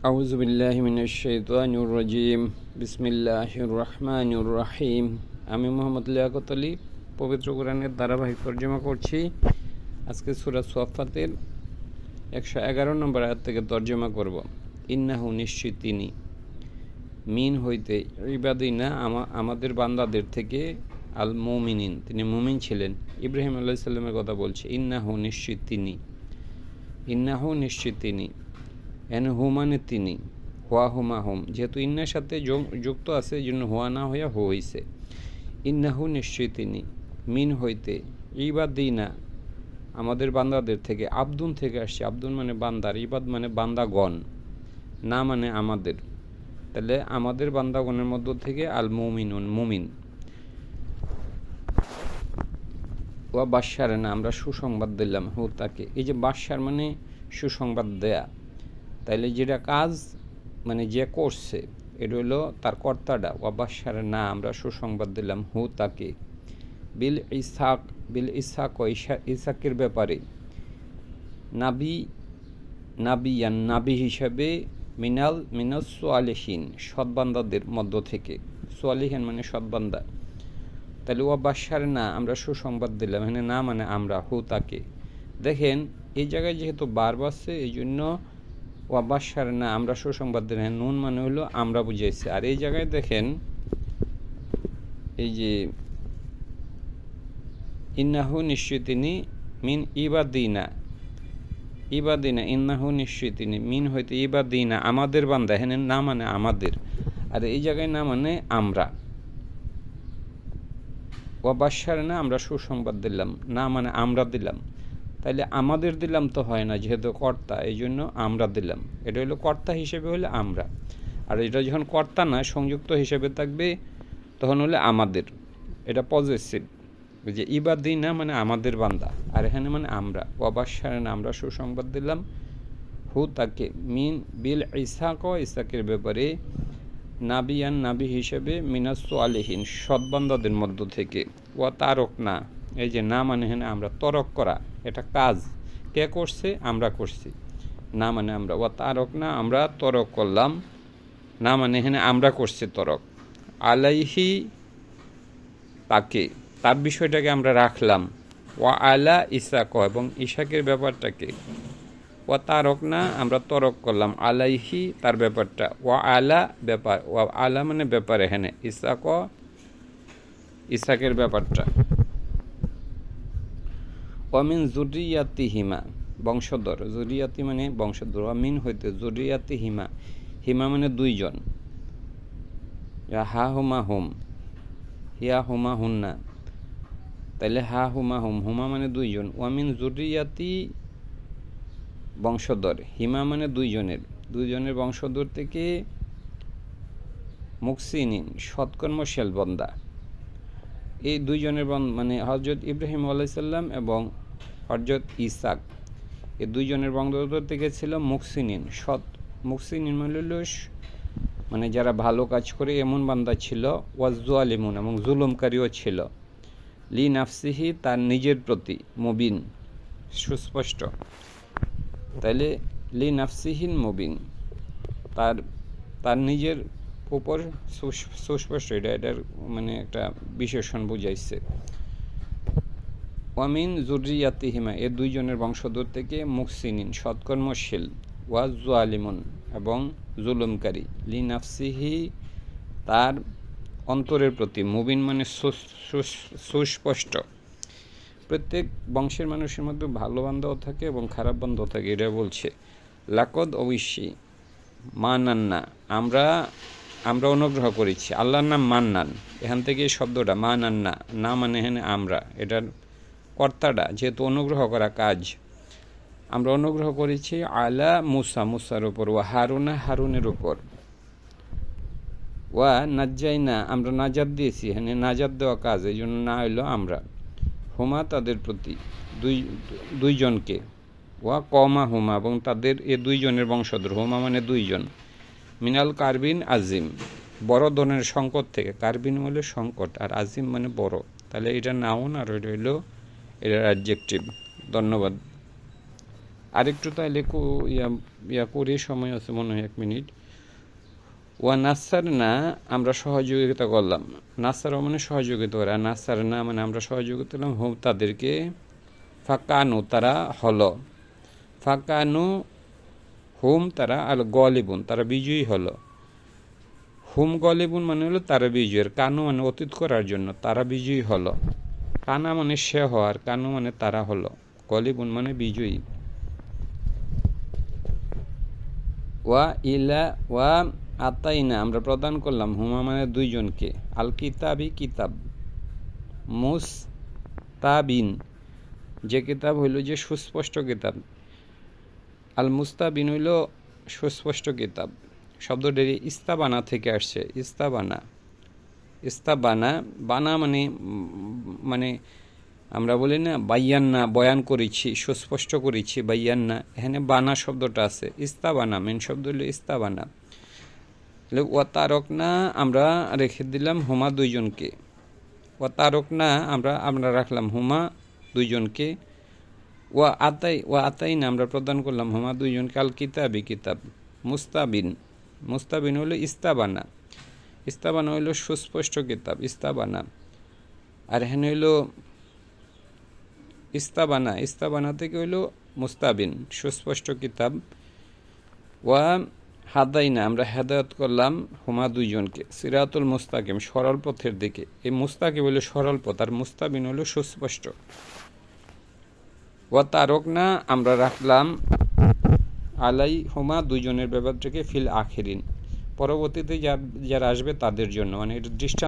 আউযু বিল্লাহি মিনাশ শাইতানির রাজিম। বিসমিল্লাহির রহমানির রহিম। আমি মোহাম্মদ লিয়াকত আলী পবিত্র কোরআনের ধারাবাহিক তর্জমা করছি। আজকে সূরা সফফাতের 111 নম্বর আয়াত থেকে তর্জমা করব। ইন্নাহু নিশ্চিত তিনি, মিন হইতে, ইবাদিনা আমাদের বান্দাদের থেকে, আল মুমিনিন তিনি মুমিন ছিলেন। ইব্রাহিম আলাইহিস সালামের কথা বলছে। ইন্নাহু নিশ্চিত তিনি, ইন্নাহু নিশ্চিত তিনি, এন হুমানে তিনি, হোয়া হুমা হুম, যেহেতু ইন্নার সাথে যুক্ত আছে এই জন্য হোয়া না হইয়া হো হইছে। ইন্নাহু নিশ্চয়ই তিনি, মিন হইতে, ইবাদিনা আমাদের বান্দাদের থেকে, আব্দুন থেকে আসছে। আব্দুন মানে বান্দার, ইবাদ মানে বান্দাগণ, না মানে আমাদের। তাহলে আমাদের বান্দাগণের মধ্য থেকে আল মুমিনুন মুমিন। ওয়া বাদশার না আমরা সুসংবাদ দিলাম হু তাকে। এই যে বাদশার মানে সুসংবাদ দেয়া, তাইলে যেটা কাজ মানে যে করছে এটা হলো তার কর্তাটা। ওয়াবাসার না আমরা সুসংবাদ দিলাম হু তাকে, বিল ইসাক, বিল ইসাক ও ইসাকের ব্যাপারে, নাবি নাবিয়ান নাবি হিসাবে, মিনাস সোয়ালিহীন সৎবান্দাদের মধ্য থেকে। সোয়ালিহীন মানে সৎবান্দা। তাহলে ওয়াবাসার না আমরা সুসংবাদ দিলাম, এখানে না মানে আমরা, হু তাকে। দেখেন এই জায়গায় যেহেতু বার বাসছে এই জন্য ওয়াবাসার না আমরা সুসংবাদ দিলাম, নুন মানে হলো আমরা বুঝাইছে। আর এই জায়গায় দেখেন এই যে ইন্নাহু নিশ্চয় তিনি, মিন ইবাদিনা, ইবাদিনা ইন্নাহু নিশ্চয় তিনি, মিন হইতে ইবাদিনা আমাদের বান্দা, এখানে না মানে আমাদের, আর এই জায়গায় না মানে আমরা। ওয়াবাসার না আমরা সুসংবাদ দিলাম, না মানে আমরা দিলাম। তাইলে আমাদের দিলাম তো হয় না, যেহেতু কর্তা এই জন্য আমরা দিলাম। এটা হলো কর্তা হিসেবে হলে আমরা, আর এটা যখন কর্তা না সংযুক্ত হিসেবে থাকবে তখন হলে আমাদের। এটা পজিটিভ, যে ইবাদিনা মানে আমাদের বান্দা, আর এখানে মানে আমরা। ওয়াবাসারে না আমরা সুসংবাদ দিলাম হু তাকে, মিন বিল ইসাক, ইসাকের ব্যাপারে, নাবিয়ান নাবি হিসেবে, মিনাসু আলিহীন সৎবান্দাদের মধ্য থেকে। ওয়া তারক না, এই যে না মানে এখানে আমরা, তরক করা এটা কাজ, কে করছে আমরা করছি, না মানে আমরা। ওয়া তারক না আমরা তরক করলাম, না মানে এখানে আমরা করছি তরক, আলাইহি তাকে, তার বিষয়টাকে আমরা রাখলাম। ওয়া আলা ইসাক এবং ইসাকের ব্যাপারটাকে, ওয়া তারক না আমরা তরক করলাম, আলাইহি তার ব্যাপারটা, ওয়া আলা ব্যাপার, ওয়া আলা মানে ব্যাপার, এখানে ইসাক ইসাকের ব্যাপারটা। ওয়ামিন জুরিয়াতি হিমা বংশধর, জুরিয়াতি মানে বংশধর, ওয়ামিন হইতে জুরিয়াতি হিমা, হিমা মানে দুইজন, হা হুমা হুম, হিয়া হুমা হুন্না, তাইলে হা হুমা হুম, হুমা মানে দুইজন, ওয়ামিন জুরিয়াতি বংশধর, হিমা মানে দুইজনের, দুইজনের বংশধর থেকে, মুকসিনিন সৎকর্মশীল বন্দা। এই দুইজনের মানে হজরত ইব্রাহিম আলাইসাল্লাম এবং হজরত ইসাক, এই দুইজনের বংশধর থেকে ছিল মুকসিনিন সৎ। মুকসিনিন মানে যারা ভালো কাজ করে এমন বান্দা ছিল, ওয়াজ্জুয়ালিমুন এবং জুলুমকারীও ছিল, লি নাফসিহি তার নিজের প্রতি, মুবিন সুস্পষ্ট। তাইলে লি নাফসিহিন মুবিন তার তার নিজের উপর সুস্পষ্ট, এটার মানে একটা বিশেষণ বুঝাইছে। ওয়ামিন জুরিয়াতিহিমা এ দুইজনের বংশধর থেকে, মুহসিনিন সৎকর্মশীল, ওয়াজ্জুয়ালিমুন এবং জুলুমকারী, লি নাফসিহি তার অন্তরের প্রতি, মুবিন মানে সুস্পষ্ট। প্রত্যেক বংশের মানুষের মধ্যে ভালো বান্ধাও থাকে এবং খারাপ বান্ধাও থাকে, এটা বলছে। লাকদ অবশ্যই, মানান্না আমরা আমরা অনুগ্রহ করেছি, আল্লাহর নাম মান্নান, এখান থেকে এই শব্দটা মানান্না, না মানে এখানে আমরা, এটার কর্তাটা যেহেতু অনুগ্রহ করা কাজ, আমরা অনুগ্রহ করেছি আলা মুসা, মুসার উপর, ওয়া হারুনা হারুনের উপর, ওয়া নাজ্জাইনা আমরা নাজাদ দিয়েছি, এখানে নাজাদ দেওয়া কাজ এই জন্য না হইল আমরা, হুমা তাদের প্রতি, দুইজনকে, ওয়া কমা হুমা এবং তাদের এ দুইজনের বংশধর, হুমা মানে দুইজন, মিনাল কারবিন আজিম বড় ধরনের সংকট থেকে, কারবিন হলো সংকট আর আজিম মানে বড়, তাহলে এটা নাউন আর ওইটা হইল এটার অ্যাডজেক্টিভ। ধন্যবাদ। আরেকটু তাইলে ইয়া করে, সময় আছে মনে হয় 1 মিনিট। ওয়া নাসার না আমরা সহযোগিতা করলাম, নাসার মানে সহযোগিতা করা, নাসার না মানে আমরা সহযোগিতা করলাম হোম তাদেরকে, ফাকানু তারা হলো, ফাকানু হোম তারা, আর গলিবুন তারা বিজয়ী হলো। হুম গলিবুন মানে হলো তারা বিজয়ের, কানু মানে অতীত করার জন্য, তারা বিজয়ী হলো। কানা মানে সে হওয়ার, কানু মানে তারা হলো, গলিবুন মানে বিজয়ী। ওয়া ইলা ওয়া আতাইনা আমরা প্রদান করলাম, হুমা মানে দুইজনকে, আল কিতাবি কিতাব, মুস্তাবিন যে কিতাব হইল যে সুস্পষ্ট কিতাব, আল মুস্তাবিন হইল সুস্পষ্ট কিতাব। শব্দটি ইস্তাবানা থেকে আসছে, ইস্তাবানা, ইস্তাবানা, বানা মানে মানে আমরা বলি না বাইয়ান্না, বয়ান করেছি, সুস্পষ্ট করেছি, বাইয়ান্না, এখানে বানা শব্দটা আছে, ইস্তাবানা মেন শব্দ হলো ইস্তাবানা। ওয়া তারকনা আমরা রেখে দিলাম হুমা দুইজনকে, ওয়া তারকনা আমরা রাখলাম হুমা দুইজনকে। ওয়া আতাই না আমরা প্রদান করলাম হুমা দুইজনকে, আল কিতাবি কিতাব, মুস্তাবিন, মুস্তাবিন হইল ইস্তাবানা, ইস্তাবানা হইল সুস্পষ্ট কিতাব, ইস্তাবানা। আর এখানে হইল ইস্তাবানা, ইস্তাবানা থেকে হইল মুস্তাবিন সুস্পষ্ট কিতাব। ওয়া হাদাইনা আমরা হেদায়ত করলাম হুমা দুইজনকে, সিরাতুল মুস্তাকিম সরল পথের দিকে। এই মুস্তাকিম হইল সরল পথ, আর মুস্তাবিন হইল সুস্পষ্ট। ওয়া তারকনা আমরা রাখলাম আলাই হুমা দুইজনের ব্যাপারটাকে ফিল আখিরিন পরবর্তীতে যারা আসবে তাদের জন্য, মানে এটা দৃষ্টান্ত